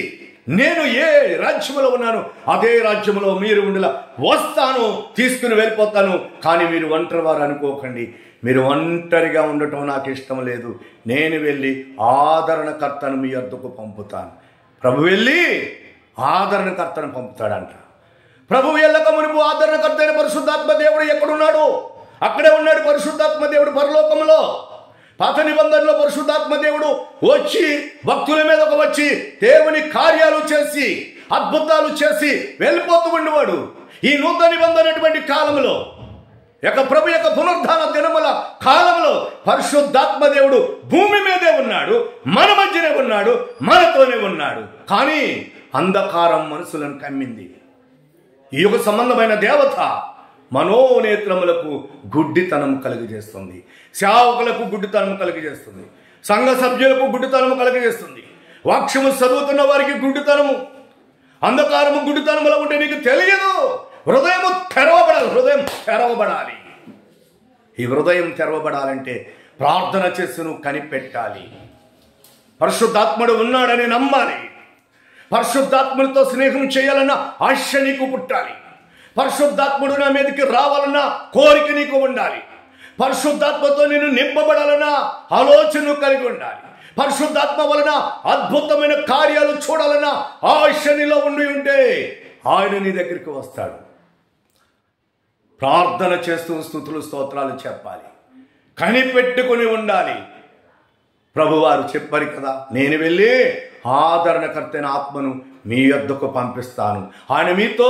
Speaker 1: నేను ఏ రాజ్యములో ఉన్నాను అదే రాజ్యములో మీరు ఉండేలా వస్తాను, తీసుకుని వెళ్ళిపోతాను. కానీ మీరు ఒంటరి వారు అనుకోకండి. మీరు ఒంటరిగా ఉండటం నాకు ఇష్టం లేదు. నేను వెళ్ళి ఆదరణకర్తను మీ వద్దకు పంపుతాను. ప్రభు వెళ్ళి ఆదరణకర్తను పంపుతాడంట. ప్రభు వెళ్ళక మునుపు ఆదరణకర్త అయిన పరిశుద్ధాత్మ దేవుడు ఎక్కడున్నాడు? అక్కడే ఉన్నాడు పరిశుద్ధాత్మ దేవుడు పరలోకంలో. పాత నిబంధనలో పరిశుద్ధాత్మ దేవుడు వచ్చి భక్తుల మీదకు వచ్చి దేవుని కార్యాలు చేసి అద్భుతాలు చేసి వెళ్ళిపోతూ ఉండేవాడు. ఈ నూతన నిబంధనటువంటి కాలంలో ప్రభు యొక్క పునరుద్ధాన దినముల కాలంలో పరిశుద్ధాత్మ దేవుడు భూమి మీదే ఉన్నాడు, మన మధ్యనే ఉన్నాడు, మనతోనే ఉన్నాడు. కానీ అంధకారం మనసులను కమ్మింది. ఈ యొక్క సంబంధమైన దేవత మనోనేత్రములకు గుడ్డితనం కలుగజేస్తుంది, సేవకులకు గుడ్డితనం కలుగజేస్తుంది, సంఘ సభ్యులకు గుడ్డితనము కలుగజేస్తుంది, వాక్యము చదువుతున్న వారికి గుడ్డితనము, అంధకారము గుడ్డితనములో ఉంటే నీకు తెలియదు. హృదయము తెరవబడాలి. ఈ హృదయం తెరవబడాలంటే ప్రార్థన చేసి నువ్వు కనిపెట్టాలి. పరిశుద్ధాత్ముడు ఉన్నాడని నమ్మాలి. పరిశుద్ధాత్ముడితో స్నేహం చేయాలన్న ఆశ నీకు పుట్టాలి. పరిశుద్ధాత్ముడు నా మీదకి రావాలన్న కోరిక నీకు ఉండాలి. పరిశుద్ధాత్మతో నేను నింపబడాలన్న ఆలోచన కలిగి ఉండాలి. పరిశుద్ధాత్మ వలన అద్భుతమైన కార్యాలు చూడాలన్న ఆశ నీలో ఉంటే ఆయన నీ దగ్గరికి వస్తాడు. ప్రార్థన చేస్తూ స్తుతులు స్తోత్రాలు చెప్పాలి, కనిపెట్టుకుని ఉండాలి. ప్రభువారు చెప్పారు కదా, నేను వెళ్ళి ఆదరణకర్తైన ఆత్మను మీ వద్దకు పంపిస్తాను, ఆయన మీతో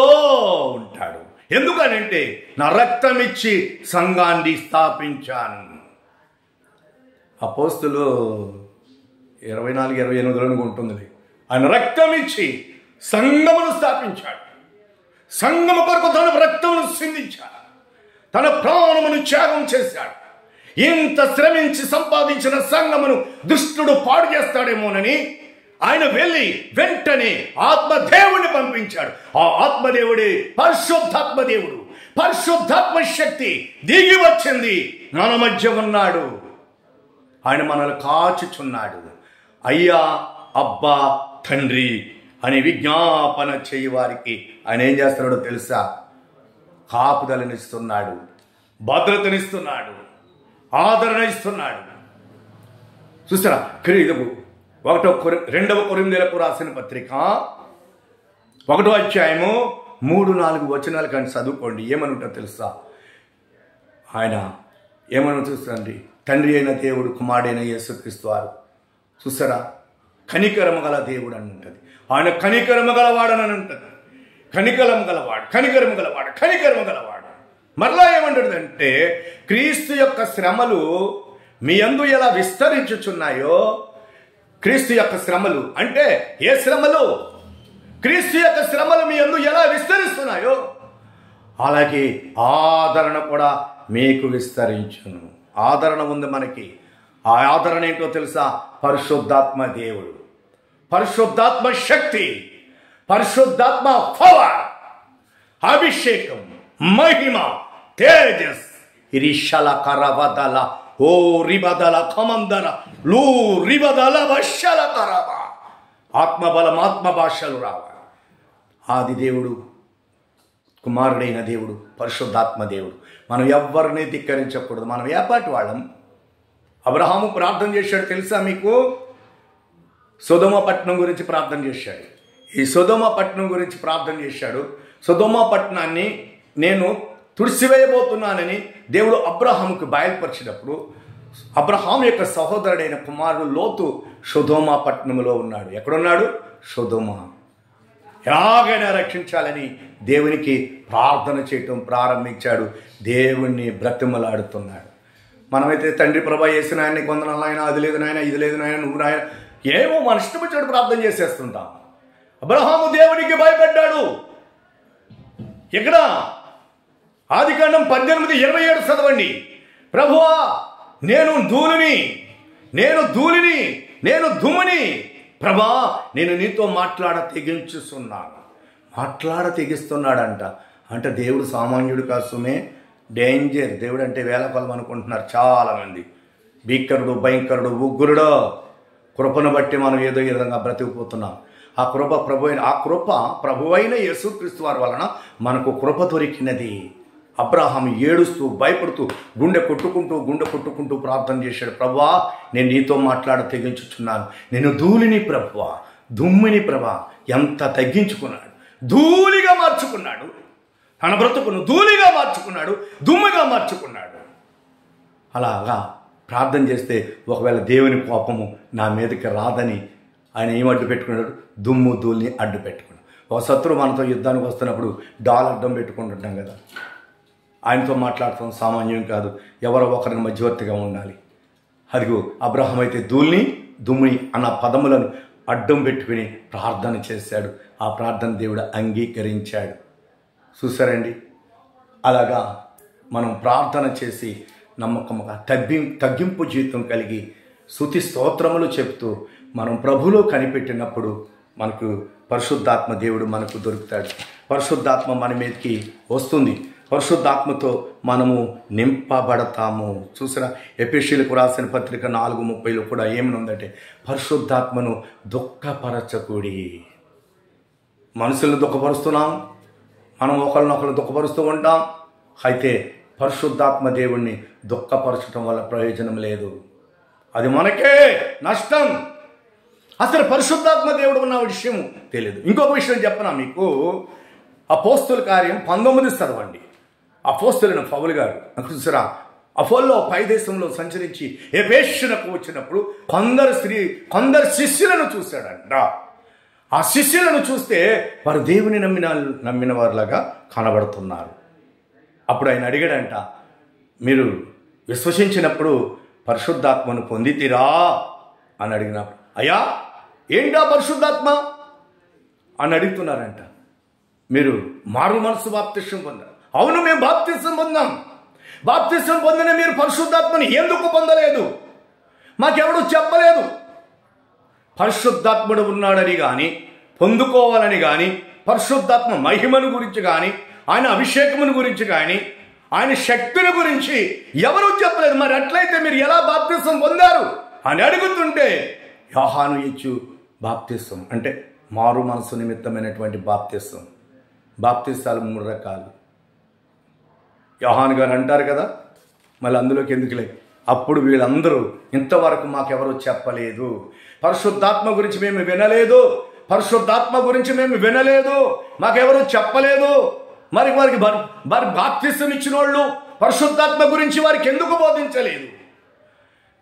Speaker 1: ఉంటాడు. ఎందుకనంటే నా రక్తం ఇచ్చి సంఘాన్ని స్థాపించాను. అపోస్తులు 24-28 ఉంటుంది. ఆయన రక్తం ఇచ్చి సంఘమును స్థాపించాడు. సంఘము కొరకు తన రక్తమును సిందించాడు, తన ప్రాణమును త్యాగం చేశాడు. ఇంత శ్రమించి సంపాదించిన సంఘమును దుష్టుడు పాడు చేస్తాడేమోనని ఆయన వెళ్ళి వెంటనే ఆత్మదేవుడిని పంపించాడు. ఆ ఆత్మదేవుడే పరిశుద్ధాత్మ దేవుడు. పరిశుద్ధాత్మ శక్తి దిగి వచ్చింది, మన మధ్య ఉన్నాడు. ఆయన మనల్ని కాచుచున్నాడు. అయ్యా, అబ్బా, తండ్రి అని విజ్ఞాపన చేయి వారికి ఆయన ఏం చేస్తున్నాడో తెలుసా? కాపుదలనిస్తున్నాడు, భద్రతనిస్తున్నాడు, ఆదరణ ఇస్తున్నాడు. చూసారా? 2 కొరింథీయులకు రాసిన పత్రిక 1వ అధ్యాయము 3-4 వచనాలు కానీ చదువుకోండి. ఏమని ఉంటుందో తెలుసా? ఆయన ఏమని చూస్తాండి? తండ్రి అయిన దేవుడు, కుమారుడైన యేసుక్రీస్తు వారు చూసారా, కనికరము గల దేవుడు అని ఉంటుంది. ఆయన కనికరము గలవాడని ఉంటుంది. కనికరము గలవాడు. మరలా ఏమంటుందంటే, క్రీస్తు యొక్క శ్రమలు మీ యందు ఎలా విస్తరించుచున్నాయో, క్రీస్తు యొక్క శ్రమలు అంటే ఏ శ్రమలు? క్రీస్తు యొక్క శ్రమలు మీ యందు ఎలా విస్తరిస్తున్నాయో అలాగే ఆదరణ కూడా మీకు విస్తరించును. ఆదరణ ఉంది మనకి. ఆ ఆదరణ ఏంటో తెలుసా? పరిశుద్ధాత్మ దేవుడు, పరిశుద్ధాత్మ శక్తి, పరిశుద్ధాత్మ పవర్, అభిషేకం, మహిమ, తేజస్. ఇరిషల కరవదల ఓ రిబదల కమందర లూ రిబదల వశల కరవ. ఆత్మబలం, ఆత్మ భాషలు రావాలి. ఆది దేవుడు, కుమారుడైన దేవుడు, పరిశుద్ధాత్మ దేవుడు. మనం ఎవరిని ధిక్కరించకూడదు. మనం ఏపాటి వాళ్ళం? అబ్రహాము ప్రార్థన చేశాడు తెలుసా మీకు? సొదొమ పట్టణం గురించి ప్రార్థన చేశాడు. ఈ సొదొమ పట్టణం గురించి ప్రార్థన చేశాడు. సొదొమ పట్టణాన్ని నేను తుడిసివేయబోతున్నానని దేవుడు అబ్రహాముకు బయలుపరిచినప్పుడు, అబ్రహాం యొక్క సహోదరుడైన కుమారుడు లోతు సొదొమ పట్టణంలో ఉన్నాడు. ఎక్కడున్నాడు? సొదొమ. ఎలాగైనా రక్షించాలని దేవునికి ప్రార్థన చేయటం ప్రారంభించాడు. దేవుణ్ణి బ్రతిమలాడుతున్నాడు. మనమైతే తండ్రి ప్రభా యేసు నాయన వందనాలు నాయన, అది లేదు నాయన, ఇది లేదు నాయన, నువ్వు నాయన, ఏమో మన ఇష్టం వచ్చాడు ప్రార్థన చేసేస్తుంటాం. అబ్రహాము దేవునికి భయపడ్డాడు. ఇక్కడ ఆదికాండం 18:27 చదవండి. ప్రభువా, నేను దుమ్ముని, ప్రభా నేను నీతో మాట్లాడ తెగిస్తున్నాడంట. అంటే దేవుడు సామాన్యుడు కోసమే, డేంజర్. దేవుడు అంటే వేలకొలం అనుకుంటున్నారు చాలామంది. భీకరుడు, భయంకరుడు, ఉగ్రుడు. కృపను బట్టి మనం ఏదో ఈ విధంగా బ్రతికిపోతున్నాం. ఆ కృప ప్రభువైన యేసుక్రీస్తు వారి వలన మనకు కృప దొరికినది. అబ్రహాం ఏడుస్తూ భయపడుతూ గుండె కొట్టుకుంటూ ప్రార్థన చేశాడు. ప్రభువా, నేను నీతో తెగించుచున్నాను. నేను ధూళిని ప్రభువా, దుమ్మిని ప్రభా. ఎంత తగ్గించుకున్నాడు, ధూళిగా మార్చుకున్నాడు. తన బ్రతుకును ధూళిగా మార్చుకున్నాడు, దుమ్ముగా మార్చుకున్నాడు. అలాగా ప్రార్థన చేస్తే ఒకవేళ దేవుని కోపము నా మీదకి రాదని ఆయన ఏం అడ్డు పెట్టుకున్నాడు? దుమ్ము ధూళిని అడ్డు పెట్టుకున్నాడు. ఒక శత్రువు మనతో యుద్ధానికి వస్తున్నప్పుడు డాల్ అడ్డం పెట్టుకుంటుంటాం కదా. ఆయనతో మాట్లాడటం సామాన్యం కాదు. ఎవరో ఒకరికి మధ్యవర్తిగా ఉండాలి. అదిగో అబ్రహాం అయితే ధూళిని దుమ్ముని అన్న పదములను అడ్డం పెట్టుకుని ప్రార్థన చేశాడు. ఆ ప్రార్థన దేవుడు అంగీకరించాడు. చూసారండి, అలాగా మనం ప్రార్థన చేసి నమ్మకముగా తగ్గింపు జీవితం కలిగి స్తుతి స్తోత్రములు చెప్తూ మనం ప్రభులో కనిపెట్టినప్పుడు మనకు పరిశుద్ధాత్మ దేవుడు మనకు దొరుకుతాడు. పరిశుద్ధాత్మ మన మీదకి వస్తుంది. పరిశుద్ధాత్మతో మనము నింపబడతాము. చూసారా, ఎఫెసీయులకు రాసిన పత్రిక 4:30 కూడా ఏమనుందంటే, పరిశుద్ధాత్మను దుఃఖపరచకూడి. మనుషులను దుఃఖపరుస్తున్నాం, మనం ఒకరినొకరు దుఃఖపరుస్తూ ఉంటాం. అయితే పరిశుద్ధాత్మ దేవుణ్ణి దుఃఖపరచడం వల్ల ప్రయోజనం లేదు, అది మనకే నష్టం. అసలు పరిశుద్ధాత్మ దేవుడు ఉన్న విషయం తెలియదు. ఇంకొక విషయం చెప్పనా మీకు, అపోస్తుల కార్యం 19 చదవండి. అపోస్తులైన పౌలు గారు చూసారా, అపోల్లో పై దేశంలో సంచరించి ఎఫెసునకు వచ్చినప్పుడు కొందరు శిష్యులను చూశాడంట. ఆ శిష్యులను చూస్తే వారు దేవుని నమ్మిన వారిలాగా కనబడుతున్నారు. అప్పుడు ఆయన అడిగాడంట, మీరు విశ్వసించినప్పుడు పరిశుద్ధాత్మను పొందితిరా అని అడిగినప్పుడు, అయ్యా ఏంటా పరిశుద్ధాత్మ అని అడుగుతున్నారంట. మీరు మారు మనసు బాప్తిసం పొందారు. అవును, మేము బాప్తిసం పొందాం. బాప్తిసం పొందిన మీరు పరిశుద్ధాత్మని ఎందుకు పొందలేదు? మాకెవడు చెప్పలేదు. పరిశుద్ధాత్ముడు ఉన్నాడని కానీ, పొందుకోవాలని కానీ, పరిశుద్ధాత్మ మహిమను గురించి కానీ, ఆయన అభిషేకమును గురించి కానీ, ఆయన శక్తిని గురించి ఎవరూ చెప్పలేదు. మరి అట్లయితే మీరు ఎలా బాప్తిసం పొందారు అని అడుగుతుంటే, యోహాను ఇచ్చు బాప్తిసం అంటే మారు మనసు నిమిత్తమైనటువంటి బాప్తిసం. బాప్తిసాలు 3 రకాలు. యోహాను గారు అంటారు కదా, మళ్ళీ అందులోకి ఎందుకులే. అప్పుడు వీళ్ళందరూ ఇంతవరకు మాకెవరూ చెప్పలేదు, పరిశుద్ధాత్మ గురించి మేము వినలేదు, పరిశుద్ధాత్మ గురించి మేము వినలేదు, మాకెవరూ చెప్పలేదు. మరి వారికి బాప్తిసం ఇచ్చిన వాళ్ళు పరిశుద్ధాత్మ గురించి వారికి ఎందుకు బోధించలేదు?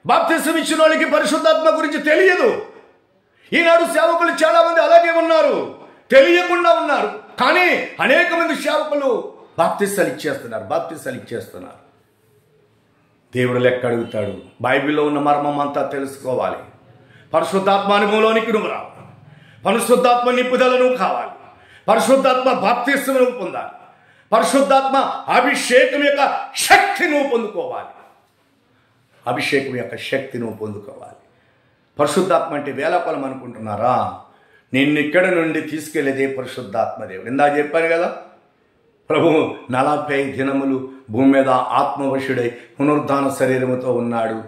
Speaker 1: బాప్తిసం ఇచ్చిన వాళ్ళకి పరిశుద్ధాత్మ గురించి తెలియదు. ఈనాడు సేవకులు చాలా మంది అలాగే ఉన్నారు, తెలియకుండా ఉన్నారు. కానీ అనేక మంది సేవకులు బాప్తిసాలు ఇచ్చేస్తున్నారు. దేవుడు లెక్క అడుగుతాడు. బైబిల్లో ఉన్న మర్మం అంతా తెలుసుకోవాలి. పరిశుద్ధాత్మ అనుభవంలోనికి నువ్వు రావాలి. పరిశుద్ధాత్మ నింపుదలను కావాలి. పరిశుద్ధాత్మ బాప్తిసం నువ్వు పొందాలి. పరిశుద్ధాత్మ అభిషేకం యొక్క శక్తి నువ్వు పొందుకోవాలి. పరిశుద్ధాత్మ అంటే వేలకొలం అనుకుంటున్నారా? నిన్ను ఇక్కడ నుండి తీసుకెళ్లేదే పరిశుద్ధాత్మ దేవుడు. ఇందాక చెప్పాను కదా, ప్రభు 40 దినములు భూమి మీద ఆత్మవశుడై పునరుద్ధాన శరీరముతో ఉన్నాడు.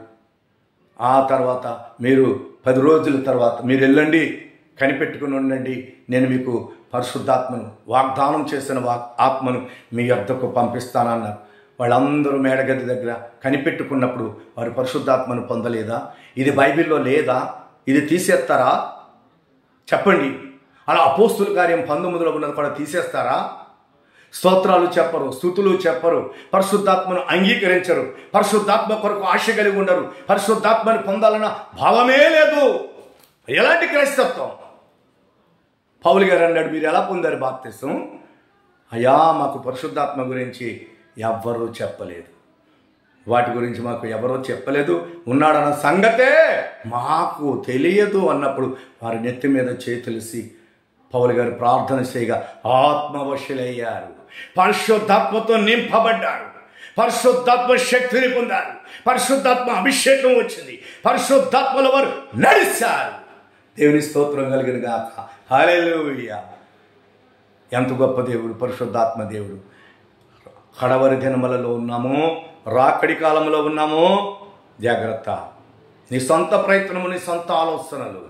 Speaker 1: ఆ తర్వాత మీరు 10 రోజుల తర్వాత మీరు వెళ్ళండి, కనిపెట్టుకుని ఉండండి, నేను మీకు పరిశుద్ధాత్మను వాగ్దానం చేసిన ఆత్మను మీ యొద్దకు పంపిస్తానన్నారు. వాళ్ళందరూ మేడగది దగ్గర కనిపెట్టుకున్నప్పుడు వారు పరిశుద్ధాత్మను పొందలేదా? ఇది బైబిల్లో లేదా? ఇది తీసేస్తారా? చెప్పండి. అలా అపోస్తుల కార్యం 19లో ఉన్నది కూడా తీసేస్తారా? స్తోత్రాలు చెప్పరు, స్తుతులు చెప్పరు, పరిశుద్ధాత్మను అంగీకరించరు, పరిశుద్ధాత్మ కొరకు ఆశ కలిగి ఉండరు, పరిశుద్ధాత్మని పొందాలన్న భావమే లేదు. ఎలాంటి క్రైస్తత్వం? పౌలు గారు అన్నాడు, మీరు ఎలా పొందారు బాప్తిసం? అయ్యా, మాకు పరిశుద్ధాత్మ గురించి ఎవ్వరూ చెప్పలేదు, వాటి గురించి మాకు ఎవరో చెప్పలేదు, ఉన్నాడన్న సంగతే మాకు తెలియదు అన్నప్పుడు వారి నెత్తి మీద చేతులిసి పౌలు గారు ప్రార్థన చేయగా ఆత్మవశులయ్యారు, పరిశుద్ధాత్మతో నింపబడ్డారు, పరిశుద్ధాత్మ శక్తిని పొందారు, పరిశుద్ధాత్మ అభిషేకం వచ్చింది, పరిశుద్ధాత్మలో వారు నడిచారు. దేవుని స్తోత్రం కలిగిన గాక. హల్లెలూయా. ఎంత గొప్ప దేవుడు పరిశుద్ధాత్మ దేవుడు. కడవరి దినములలో ఉన్నాము, రాకడి కాలంలో ఉన్నాము. జాగ్రత్త. నీ సొంత ప్రయత్నము, నీ సొంత ఆలోచనలు,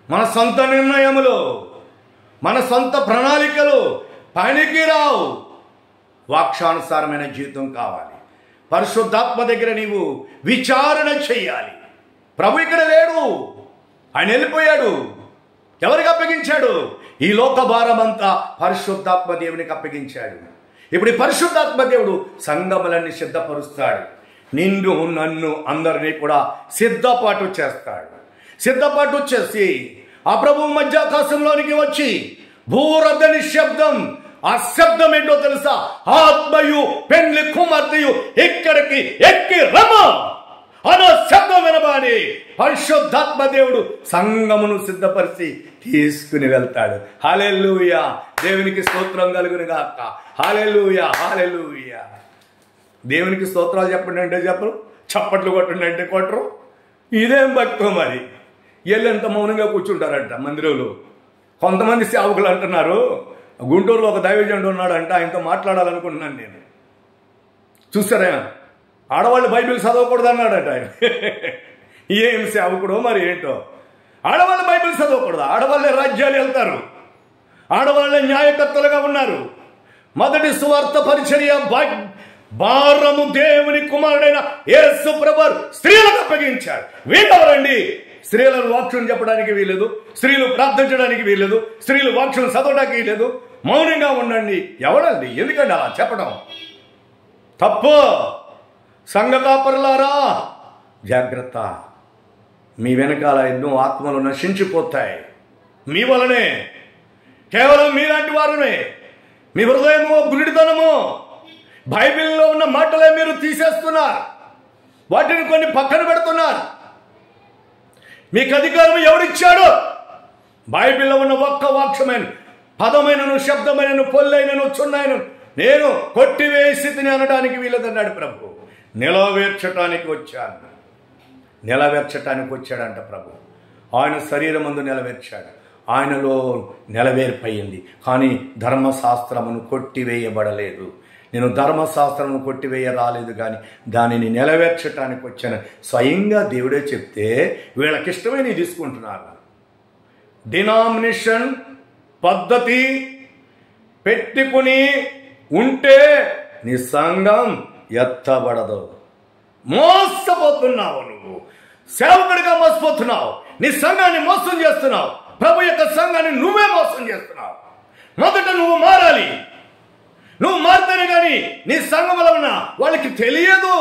Speaker 1: మన సొంత నిర్ణయములు, మన సొంత ప్రణాళికలు పనికి రావు. వాక్యానుసారమైన జీవితం కావాలి. పరిశుద్ధాత్మ దగ్గర నీవు విచారణ చెయ్యాలి. ప్రభు ఇక్కడ లేడు, ఆయన వెళ్ళిపోయాడు. ఎవరికి అప్పగించాడు? ఈ లోక భారమంతా పరిశుద్ధాత్మ దేవునికి అప్పగించాడు. ఇప్పుడు ఈ పరిశుద్ధాత్మ దేవుడు సంఘములన్నీ సిద్ధపరుస్తాడు. నిన్ను నన్ను అందరినీ కూడా సిద్ధపాటు చేస్తాడు. సిద్ధపాటు చేసి ఆ ప్రభు మధ్యాకాశంలోనికి వచ్చి భూరథ నిశ్శబ్దం. ఆ శబ్దం ఏంటో తెలుసా? ఆత్మయు పెండ్లి కుమార్తెయు ఇక్కడికి ఎక్కి రమ అన్న శబ్దం వినబాడి పరిశుద్ధాత్మ దేవుడు సంఘమును సిద్ధపరిచి తీసుకుని వెళ్తాడు. హల్లెలూయా, దేవునికి స్తోత్రం కలుగును గాక. హల్లెలూయా, హల్లెలూయా. దేవునికి స్తోత్రాలు చెప్పండి అంటే చెప్పరు, చప్పట్లు కొట్టండి అంటే కొట్టరు. ఇదేం భక్తం మరి. వీళ్ళెంత మౌనంగా కూర్చుంటారంట మందిరంలో. కొంతమంది సేవకులు అంటున్నారు, గుంటూరులో ఒక దైవజనుడు ఉన్నాడంట, ఆయనతో మాట్లాడాలనుకుంటున్నాను నేను. చూసారా, ఆడవాళ్ళు బైబిల్ చదవకూడదు అన్నాడట ఆయన. ఏం సేవకుడో మరి ఏంటో. ఆడవాళ్ళు బైబిల్ చదవకూడదు, ఆడవాళ్ళే రాజ్యాలు వెళ్తారు, ఆడవాళ్ళే న్యాయకర్తలుగా ఉన్నారు. మొదటి సువార్త పరిచర్య భారము దేవుని కుమారుడైన యేసు ప్రభువు స్త్రీలకు అప్పగించాడు. వీళ్ళెవరండి? స్త్రీలను వాక్యం చెప్పడానికి వీలేదు, స్త్రీలు ప్రార్థించడానికి వీలేదు, స్త్రీలు వాక్యం చదవడానికి వీలేదు. మౌనంగా ఉండండి. ఎవడండి? ఎందుకండి అలా చెప్పడం? తప్పు. సంఘ కాపరులారా జాగ్రత్త. మీ వెనకాల ఎన్నో ఆత్మలు నశించిపోతాయి మీ వలనే. కేవలం మీలాంటి వారునే. మీ హృదయము గురిడితనము, బైబిల్లో ఉన్న మాటలే మీరు తీసేస్తున్నారు, వాటిని కొన్ని పక్కన పెడుతున్నారు. మీకు అధికారం ఎవరిచ్చాడు? బైబిల్లో ఉన్న ఒక్క వాక్యమైన పదమైనను శబ్దమైనను పొల్లైనను చున్నైనను నేను కొట్టివేసి తిని అనడానికి వీలదన్నాడు ప్రభు. నిలవేర్చటానికి వచ్చాను. నిలవేర్చటానికి వచ్చాడంట ప్రభు. ఆయన శరీరం ముందు నిలవేర్చాడు, ఆయనలో నెలవేర్పయింది. కానీ ధర్మశాస్త్రమును కొట్టివేయబడలేదు. నేను ధర్మశాస్త్రమును కొట్టివేయ రాలేదు, కానీ దానిని నెలవేర్చటానికి వచ్చాను. స్వయంగా దేవుడే చెప్తే వీళ్ళకిష్టమైన తీసుకుంటున్నారు. డినామినేషన్ పద్ధతి పెట్టుకుని ఉంటే నీ సంఘం ఎత్తబడదు. మోసపోతున్నావు. నువ్వు సేవకుడిగా మోసపోతున్నావు. నీ సంఘాన్ని మోసం చేస్తున్నావు. ప్రభు యొక్క సంఘాన్ని నువ్వే మోసం చేస్తున్నావు. మొదట నువ్వు మారాలి. నువ్వు మారితేనే కానీ నీ సంఘంలో ఉన్న వాళ్ళకి తెలియదు.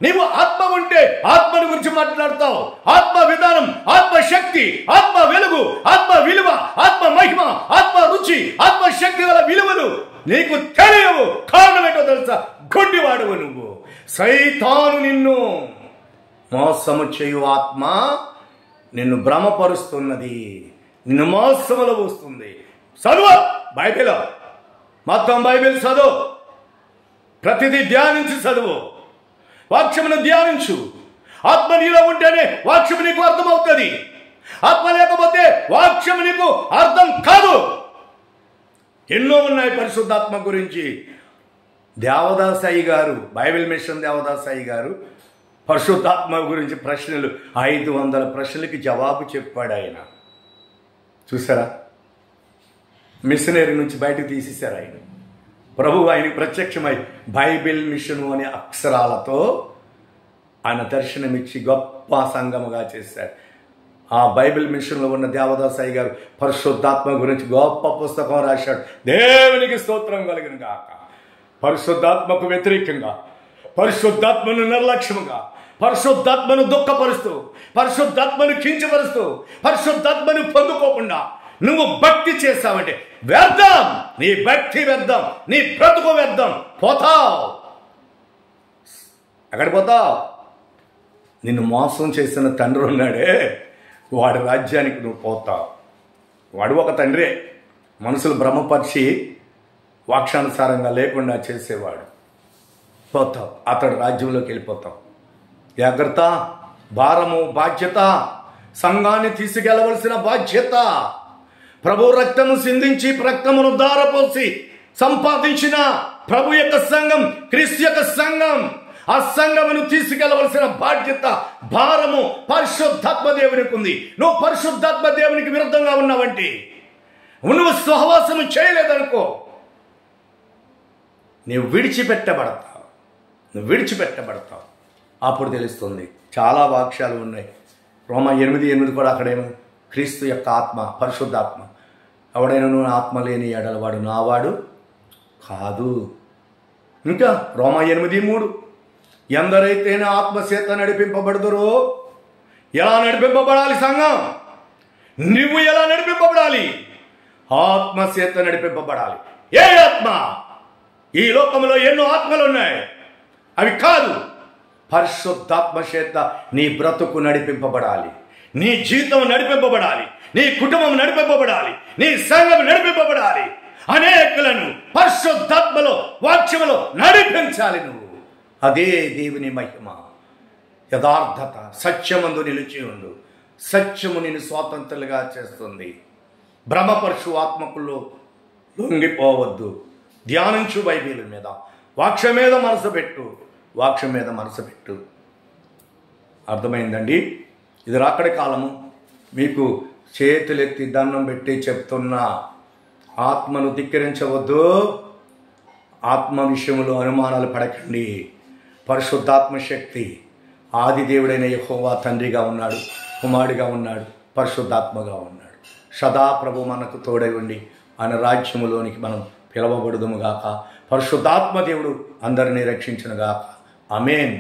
Speaker 1: నీవు ఆత్మ ఉంటే ఆత్మని గురించి మాట్లాడతావు. ఆత్మ విధానం, ఆత్మ శక్తి, ఆత్మ వెలుగు, ఆత్మ విలువ, ఆత్మ మహిమ, ఆత్మ రుచి, ఆత్మ శక్తి గల విలువలు నీకు తెలియవు. కారణం ఏంటో తెలుసా? గుడ్డివాడువు నువ్వు. సైతాను నిన్ను మోసము చేయు ఆత్మ నిన్ను భ్రమపరుస్తున్నది, నిన్ను మోసములో వస్తుంది. చదువు బైబిల్, మొత్తం బైబిల్ చదువు, ప్రతిదీ ధ్యానించి చదువు, వాక్యమును ధ్యానించు. ఆత్మ నీలో ఉంటేనే వాక్యము నీకు అర్థమవుతుంది. ఆత్మ లేకపోతే వాక్యము నీకు అర్థం కాదు. ఎన్నో ఉన్నాయి పరిశుద్ధాత్మ గురించి. దేవదాసాయి గారు, బైబిల్ మిషన్ దేవదాసాయి గారు పరిశుద్ధాత్మ గురించి ప్రశ్నలు 500 ప్రశ్నలకి జవాబు చెప్పాడు ఆయన. చూసారా? మిషనరీ నుంచి బయటకు తీసేశారు ఆయన. ప్రభు ఆయనకి ప్రత్యక్షమై బైబిల్ మిషను అనే అక్షరాలతో ఆయన దర్శనమిచ్చి గొప్ప సంఘముగా చేశాడు. ఆ బైబిల్ మిషన్లో ఉన్న దేవదాసాయి గారు పరిశుద్ధాత్మ గురించి గొప్ప పుస్తకం రాశాడు. దేవునికి స్తోత్రం కలుగును గాక. పరిశుద్ధాత్మకు వ్యతిరేకంగా, పరిశుద్ధాత్మను నిర్లక్ష్యముగా, పరిశుద్ధాత్మను దుఃఖపరుస్తూ, పరిశుద్ధాత్మను కించపరుస్తూ, పరిశుద్ధాత్మను పొందుకోకుండా నువ్వు భక్తి చేస్తావంటే వ్యర్థం. నీ భక్తి వ్యర్థం, నీ బ్రతుకు వ్యర్థం. పోతావు. ఎక్కడ పోతావు? నిన్ను మోసం చేసిన తండ్రి ఉన్నాడే, వాడి రాజ్యానికి నువ్వు పోతావు. వాడు ఒక తండ్రే, మనుషులు భ్రమపరిచి వాక్యానుసారంగా లేకుండా చేసేవాడు. పోతావు, అతడు రాజ్యంలోకి వెళ్ళిపోతావు. జాగ్రత్త. భారము, బాధ్యత, సంఘాన్ని తీసుకెళ్లవలసిన బాధ్యత. ప్రభు రక్తము సిందించి రక్తమును దారపోసి సంపాదించిన ప్రభు యొక్క సంఘం, క్రీస్తు యొక్క సంఘం, ఆ సంఘమును తీసుకెళ్లవలసిన బాధ్యత, భారము పరిశుద్ధాత్మ దేవునికి ఉంది. నువ్వు పరిశుద్ధాత్మ దేవునికి విరుద్ధంగా ఉన్నావంటే, నువ్వు సహవాసము చేయలేదనుకో, నువ్వు విడిచిపెట్టబడతావు. అప్పుడు తెలుస్తుంది. చాలా వాక్యాలు ఉన్నాయి. రోమా 8:8 కూడా అక్కడేమో క్రీస్తు యొక్క ఆత్మ, పరిశుద్ధాత్మ, ఎవడైనా నువ్వు ఆత్మ లేని ఎడలవాడు నావాడు కాదు. ఇంకా రోమా 8:3, ఎందరైతేనే ఆత్మచేత నడిపింపబడుదురో. ఎలా నడిపింపబడాలి సంఘం? నువ్వు ఎలా నడిపింపబడాలి? ఆత్మచేత నడిపింపబడాలి. ఏ ఆత్మ? ఈ లోకంలో ఎన్నో ఆత్మలు ఉన్నాయి, అవి కాదు. పరిశుద్ధాత్మ చేత నీ బ్రతుకు నడిపింపబడాలి, నీ జీవితం నడిపింపబడాలి, నీ కుటుంబం నడిపింపబడాలి, నీ సంఘం నడిపింపబడాలి. అనేకులను పరిశుద్ధాత్మలో, వాక్యములో నడిపించాలి నువ్వు. అదే దేవుని మహిమ. యథార్థత, సత్యమందు నిలిచి ఉండు. సత్యము నిన్ను స్వాతంత్రులుగా చేస్తుంది. భ్రమపరుషు ఆత్మకుల్లో లొంగిపోవద్దు. ధ్యానించు బైబిల్ మీద, వాక్యం మీద మనసు పెట్టు. అర్థమైందండి? ఇది రాకడి కాలము. మీకు చేతులెత్తి దండం పెట్టి చెప్తున్నా, ఆత్మను ధిక్కరించవద్దు. ఆత్మ విషయంలో అనుమానాలు పడకండి. పరిశుద్ధాత్మ శక్తి, ఆది దేవుడైన యెహోవా తండ్రిగా ఉన్నాడు, కుమారుడిగా ఉన్నాడు, పరిశుద్ధాత్మగా ఉన్నాడు. సదా ప్రభు మనకు తోడై ఉండి ఆయన రాజ్యములోనికి మనం పిలవబడుదుముగాక. పరిశుద్ధాత్మ దేవుడు అందరినీ రక్షించునుగాక. ఆమేన్.